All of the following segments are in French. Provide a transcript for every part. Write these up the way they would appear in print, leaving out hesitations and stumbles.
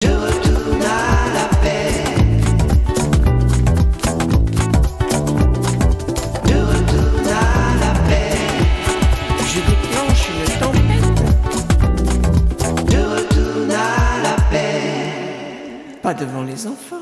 Je retourne à la paix. Je retourne à la paix. Je déclenche une tempête. Je retourne à la paix. Pas devant les enfants.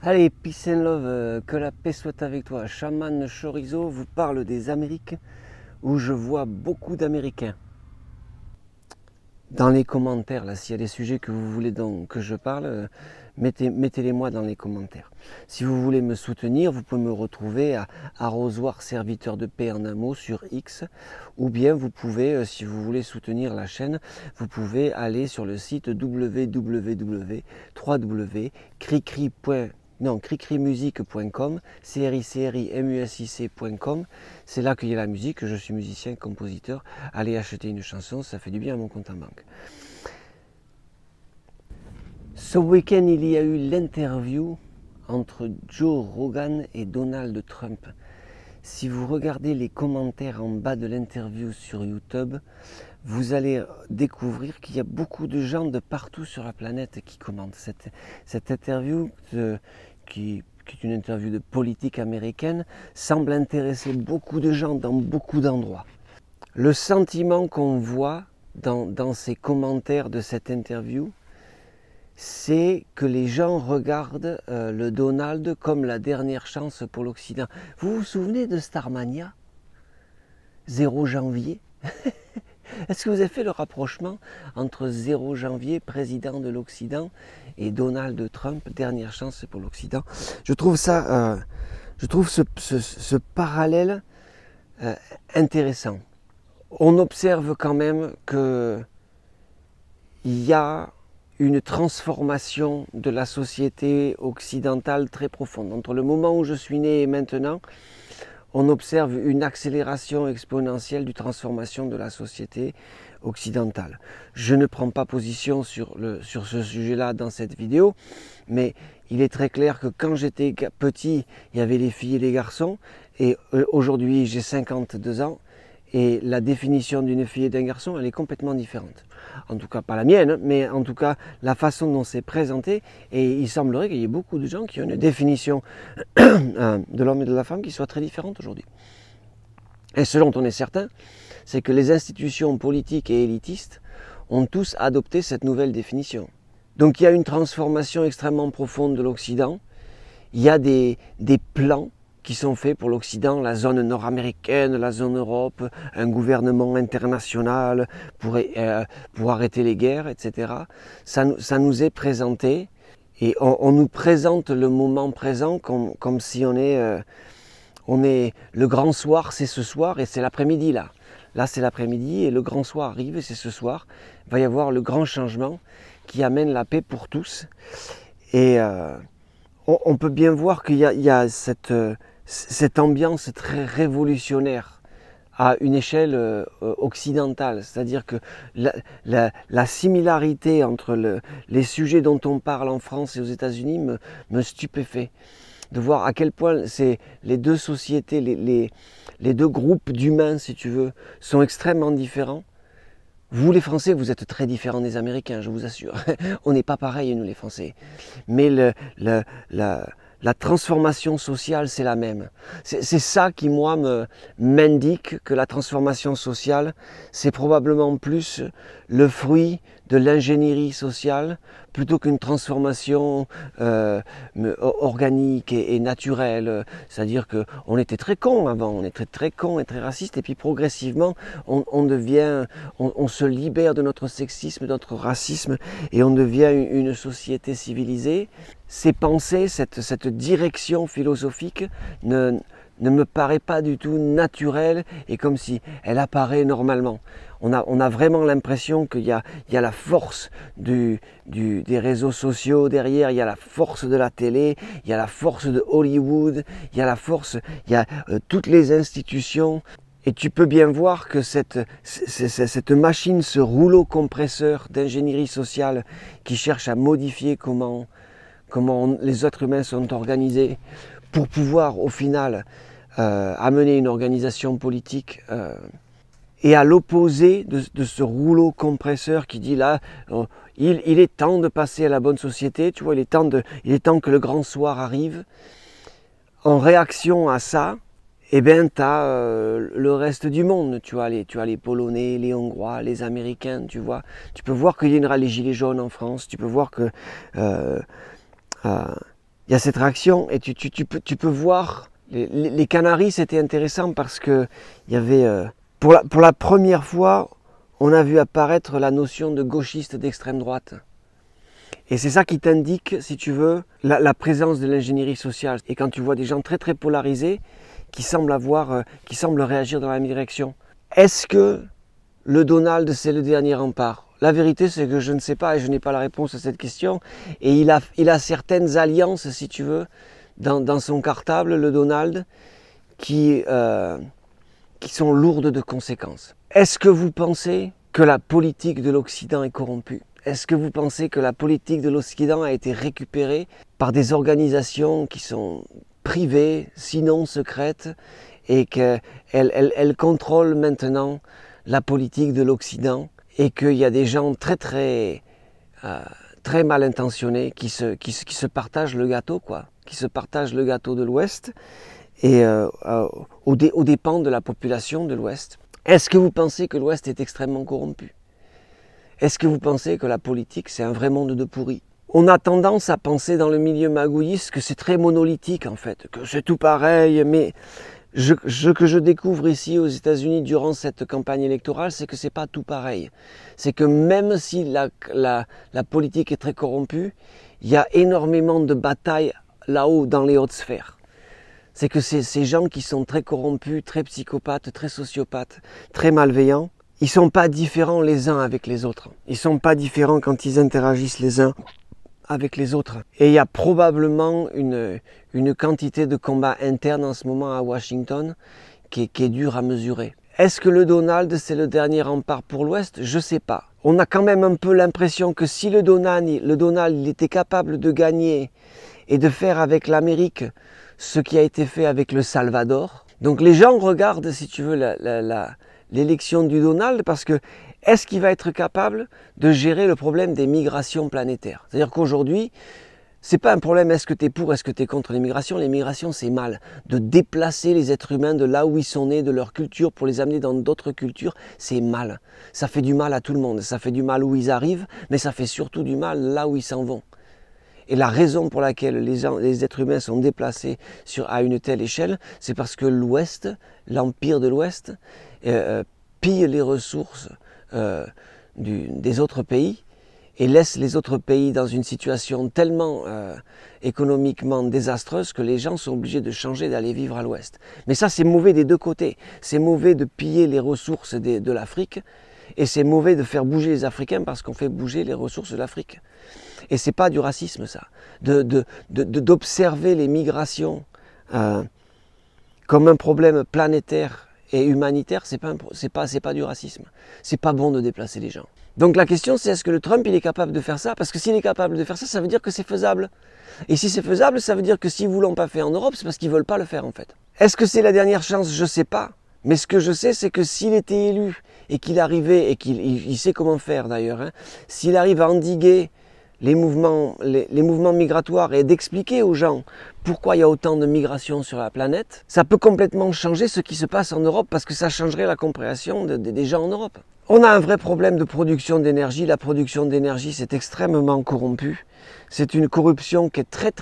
Allez, peace and love, que la paix soit avec toi. Chaman Chorizo vous parle des Amériques, où je vois beaucoup d'Américains. Dans les commentaires, là, s'il y a des sujets que vous voulez donc que je parle, mettez-les moi dans les commentaires. Si vous voulez me soutenir, vous pouvez me retrouver à Arrosoir Serviteur de Paix en un mot sur X, ou bien vous pouvez, si vous voulez soutenir la chaîne, vous pouvez aller sur le site www.cricrimusic.com, cricrimusic.com. C'est là qu'il y a la musique. Je suis musicien, compositeur. Allez acheter une chanson, ça fait du bien à mon compte en banque. Ce week-end, il y a eu l'interview entre Joe Rogan et Donald Trump. Si vous regardez les commentaires en bas de l'interview sur YouTube, vous allez découvrir qu'il y a beaucoup de gens de partout sur la planète qui commentent. Cette interview, qui est une interview de politique américaine, semble intéresser beaucoup de gens dans beaucoup d'endroits. Le sentiment qu'on voit dans ces commentaires de cette interview, c'est que les gens regardent le Donald comme la dernière chance pour l'Occident. Vous vous souvenez de Starmania 0 janvier Est-ce que vous avez fait le rapprochement entre 0 janvier, président de l'Occident, et Donald Trump, dernière chance pour l'Occident? Je trouve ça, je trouve ce parallèle intéressant. On observe quand même qu'il y a une transformation de la société occidentale très profonde. Entre le moment où je suis né et maintenant, on observe une accélération exponentielle du transformation de la société occidentale. Je ne prends pas position sur ce sujet-là dans cette vidéo, mais il est très clair que quand j'étais petit, il y avait les filles et les garçons, et aujourd'hui j'ai 52 ans, et la définition d'une fille et d'un garçon, elle est complètement différente. En tout cas, pas la mienne, mais en tout cas, la façon dont c'est présenté, et il semblerait qu'il y ait beaucoup de gens qui ont une définition de l'homme et de la femme qui soit très différente aujourd'hui. Et ce dont on est certain, c'est que les institutions politiques et élitistes ont tous adopté cette nouvelle définition. Donc il y a une transformation extrêmement profonde de l'Occident, il y a des plans qui sont faits pour l'Occident, la zone nord-américaine, la zone Europe, un gouvernement international pour arrêter les guerres, etc. Ça nous est présenté et on nous présente le moment présent comme si on est le grand soir, c'est ce soir et c'est l'après-midi là. Là c'est l'après-midi et le grand soir arrive et c'est ce soir. Il va y avoir le grand changement qui amène la paix pour tous. Et on peut bien voir qu'il y a cette ambiance très révolutionnaire à une échelle occidentale, c'est-à-dire que la similarité entre les sujets dont on parle en France et aux États-Unis me stupéfait, de voir à quel point les deux sociétés, les deux groupes d'humains, si tu veux, sont extrêmement différents. Vous les Français, vous êtes très différents des Américains, je vous assure. On n'est pas pareil, nous les Français. Mais la transformation sociale, c'est la même. C'est ça qui, moi, m'indique que la transformation sociale, c'est probablement plus le fruit de l'ingénierie sociale plutôt qu'une transformation organique et naturelle. C'est-à-dire qu'on était très cons avant, on était très cons et très racistes, et puis progressivement, on se libère de notre sexisme, de notre racisme, et on devient une société civilisée. Ces pensées, cette direction philosophique ne me paraît pas du tout naturelle et comme si elle apparaît normalement. On a vraiment l'impression qu'il y a la force des réseaux sociaux derrière, il y a la force de la télé, il y a la force de Hollywood, il y a toutes les institutions. Et tu peux bien voir que cette machine, ce rouleau compresseur d'ingénierie sociale qui cherche à modifier comment les êtres humains sont organisés pour pouvoir au final amener une organisation politique Et à l'opposé de ce rouleau compresseur qui dit là, il est temps de passer à la bonne société, tu vois, il est temps que le grand soir arrive. En réaction à ça, eh bien, tu as le reste du monde, tu as les Polonais, les Hongrois, les Américains, tu vois. Tu peux voir qu'il y a les gilets jaunes en France, tu peux voir que il y a cette réaction, et tu peux voir, les Canaries, c'était intéressant parce que il y avait, pour la première fois, on a vu apparaître la notion de gauchiste d'extrême droite. Et c'est ça qui t'indique, si tu veux, la présence de l'ingénierie sociale. Et quand tu vois des gens très très polarisés, qui semblent réagir dans la même direction. Est-ce que le Donald, c'est le dernier rempart? La vérité, c'est que je ne sais pas et je n'ai pas la réponse à cette question. Et il a certaines alliances, si tu veux, dans son cartable, le Donald, qui sont lourdes de conséquences. Est-ce que vous pensez que la politique de l'Occident est corrompue? Est-ce que vous pensez que la politique de l'Occident a été récupérée par des organisations qui sont privées, sinon secrètes, et qu'elles contrôlent maintenant la politique de l'Occident, et qu'il y a des gens très mal intentionnés qui se partagent le gâteau, quoi, qui se partagent le gâteau de l'Ouest, et aux dépens de la population de l'Ouest. Est-ce que vous pensez que l'Ouest est extrêmement corrompu? Est-ce que vous pensez que la politique, c'est un vrai monde de pourris? On a tendance à penser dans le milieu magouilliste que c'est très monolithique en fait, que c'est tout pareil, mais ce que je découvre ici aux États-Unis durant cette campagne électorale, c'est que c'est pas tout pareil. C'est que même si la politique est très corrompue, il y a énormément de batailles là-haut dans les hautes sphères. C'est que ces gens qui sont très corrompus, très psychopathes, très sociopathes, très malveillants, ils ne sont pas différents les uns avec les autres. Ils ne sont pas différents quand ils interagissent les uns avec les autres. Et il y a probablement une quantité de combats internes en ce moment à Washington qui est dure à mesurer. Est-ce que le Donald, c'est le dernier rempart pour l'Ouest? Je ne sais pas. On a quand même un peu l'impression que si le Donald il était capable de gagner et de faire avec l'Amérique ce qui a été fait avec le Salvador. Donc les gens regardent, si tu veux, l'élection du Donald parce que est-ce qu'il va être capable de gérer le problème des migrations planétaires? C'est-à-dire qu'aujourd'hui, c'est pas un problème est-ce que tu es pour, est-ce que tu es contre l'immigration. L'immigration, c'est mal. De déplacer les êtres humains de là où ils sont nés, de leur culture, pour les amener dans d'autres cultures, c'est mal. Ça fait du mal à tout le monde. Ça fait du mal où ils arrivent, mais ça fait surtout du mal là où ils s'en vont. Et la raison pour laquelle les êtres humains sont déplacés à une telle échelle, c'est parce que l'Ouest, l'Empire de l'Ouest, pille les ressources des autres pays et laisse les autres pays dans une situation tellement économiquement désastreuse que les gens sont obligés de changer, d'aller vivre à l'Ouest. Mais ça, c'est mauvais des deux côtés. C'est mauvais de piller les ressources de l'Afrique et c'est mauvais de faire bouger les Africains parce qu'on fait bouger les ressources de l'Afrique. Et c'est pas du racisme, ça. D'observer les migrations comme un problème planétaire et humanitaire, c'est pas du racisme. C'est pas bon de déplacer les gens. Donc la question, c'est est-ce que le Trump, il est capable de faire ça? Parce que s'il est capable de faire ça, ça veut dire que c'est faisable. Et si c'est faisable, ça veut dire que s'ils ne l'ont pas fait en Europe, c'est parce qu'ils ne veulent pas le faire, en fait. Est-ce que c'est la dernière chance? Je ne sais pas. Mais ce que je sais, c'est que s'il était élu et qu'il arrivait, et qu'il sait comment faire d'ailleurs, hein, s'il arrive à endiguer les mouvements migratoires et d'expliquer aux gens pourquoi il y a autant de migrations sur la planète, ça peut complètement changer ce qui se passe en Europe parce que ça changerait la compréhension des gens en Europe. On a un vrai problème de production d'énergie. La production d'énergie, c'est extrêmement corrompu. C'est une corruption qui est très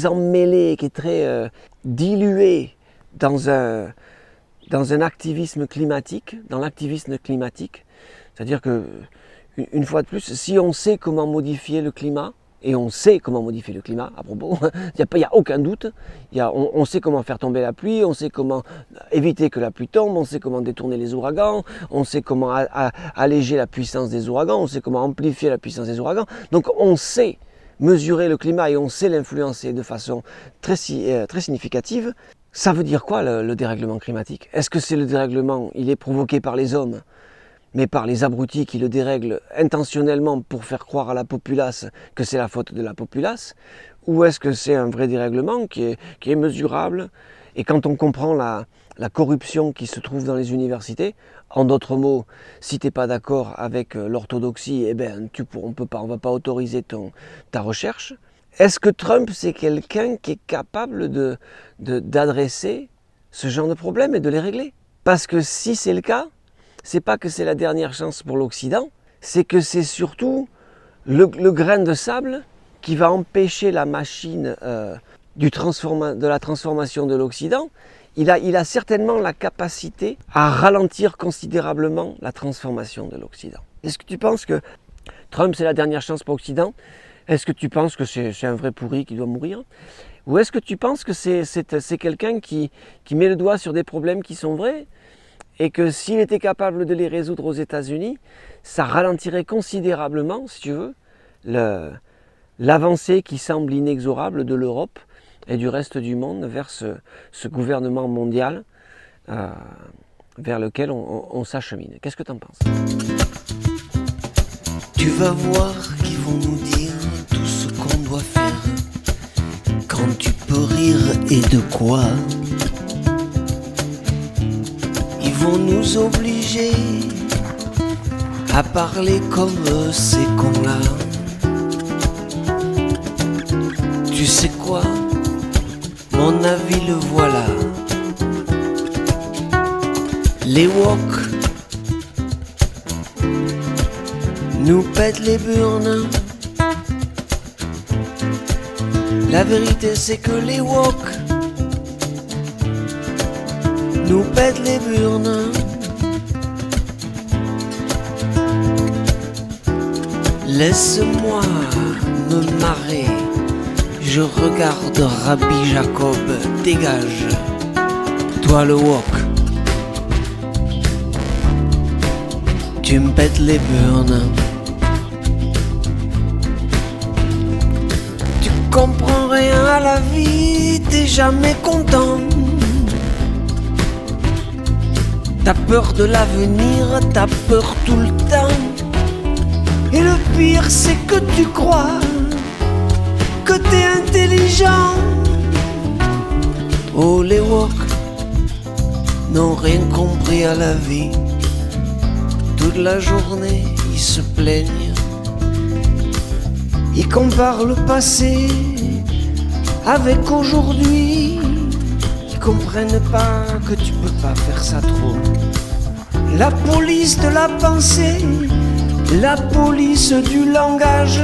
emmêlée, qui est très diluée dans un activisme climatique, dans l'activisme climatique. C'est-à-dire que une fois de plus, si on sait comment modifier le climat, et on sait comment modifier le climat, à propos, il n'y a aucun doute, on sait comment faire tomber la pluie, on sait comment éviter que la pluie tombe, on sait comment détourner les ouragans, on sait comment alléger la puissance des ouragans, on sait comment amplifier la puissance des ouragans. Donc on sait mesurer le climat et on sait l'influencer de façon très significative. Ça veut dire quoi le dérèglement climatique? Est-ce que c'est le dérèglement, il est provoqué par les hommes, mais par les abrutis qui le dérèglent intentionnellement pour faire croire à la populace que c'est la faute de la populace? Ou est-ce que c'est un vrai dérèglement qui est mesurable? Et quand on comprend la corruption qui se trouve dans les universités. En d'autres mots, si tu n'es pas d'accord avec l'orthodoxie, eh ben, on ne va pas autoriser ta recherche. Est-ce que Trump, c'est quelqu'un qui est capable d'adresser ce genre de problème et de les régler? Parce que si c'est le cas, c'est pas que c'est la dernière chance pour l'Occident, c'est que c'est surtout le grain de sable qui va empêcher la machine de la transformation de l'Occident. Il a certainement la capacité à ralentir considérablement la transformation de l'Occident. Est-ce que tu penses que Trump, c'est la dernière chance pour l'Occident? Est-ce que tu penses que c'est un vrai pourri qui doit mourir? Ou est-ce que tu penses que c'est quelqu'un qui met le doigt sur des problèmes qui sont vrais et que s'il était capable de les résoudre aux États-Unis, ça ralentirait considérablement, si tu veux, l'avancée qui semble inexorable de l'Europe et du reste du monde vers ce gouvernement mondial vers lequel on s'achemine. Qu'est-ce que tu en penses? Tu vas voir qu'ils vont nous dire tout ce qu'on doit faire. Quand tu peux rire et de quoi? Ils vont nous obliger à parler comme ces cons-là. Tu sais quoi? Mon avis le voilà. Les woke nous pètent les burnes. La vérité c'est que les woke nous pètent les burnes. Laisse-moi me marrer. Je regarde Rabbi Jacob, dégage, toi le wok. Tu me pètes les burnes. Tu comprends rien à la vie, t'es jamais content. T'as peur de l'avenir, t'as peur tout le temps. Et le pire c'est que tu crois que t'es intelligent. Oh, les woke n'ont rien compris à la vie. Toute la journée ils se plaignent. Ils comparent le passé avec aujourd'hui. Ils comprennent pas que tu peux pas faire ça trop. La police de la pensée, la police du langage,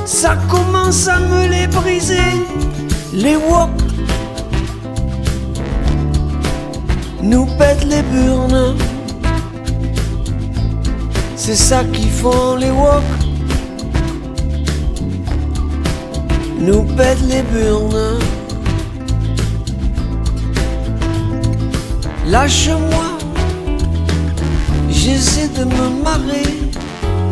ça commence à me les briser. Les woke nous pètent les burnes. C'est ça qu'ils font les woke. Nous pètent les burnes. Lâche-moi, j'essaie de me marrer.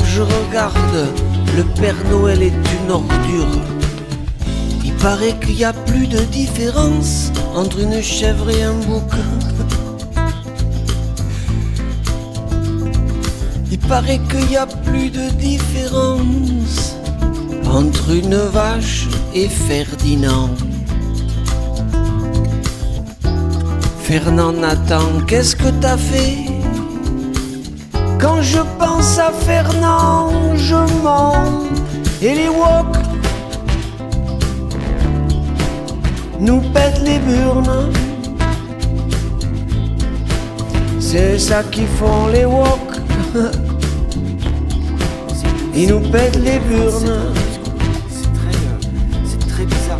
Je regarde, le Père Noël est une ordure. Il paraît qu'il n'y a plus de différence entre une chèvre et un bouc. Il paraît qu'il n'y a plus de différence entre une vache et Ferdinand. Fernand Nathan, qu'est-ce que t'as fait? Quand je pense à Fernand, je mens. Et les woke nous pètent les burnes. C'est ça qu'ils font les woke. Ils nous pètent les burnes. C'est très bizarre.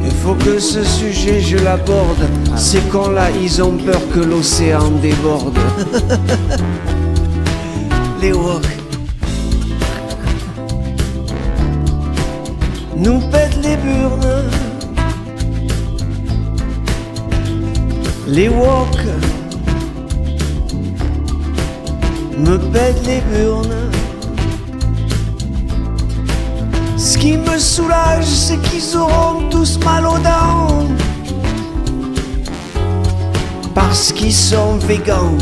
Il faut que ce sujet je l'aborde. Ces cons-là, ils ont peur que l'océan déborde. Les woke nous pètent les burnes. Les woke me pètent les burnes. Ce qui me soulage, c'est qu'ils auront tous mal aux dents parce qu'ils sont végans.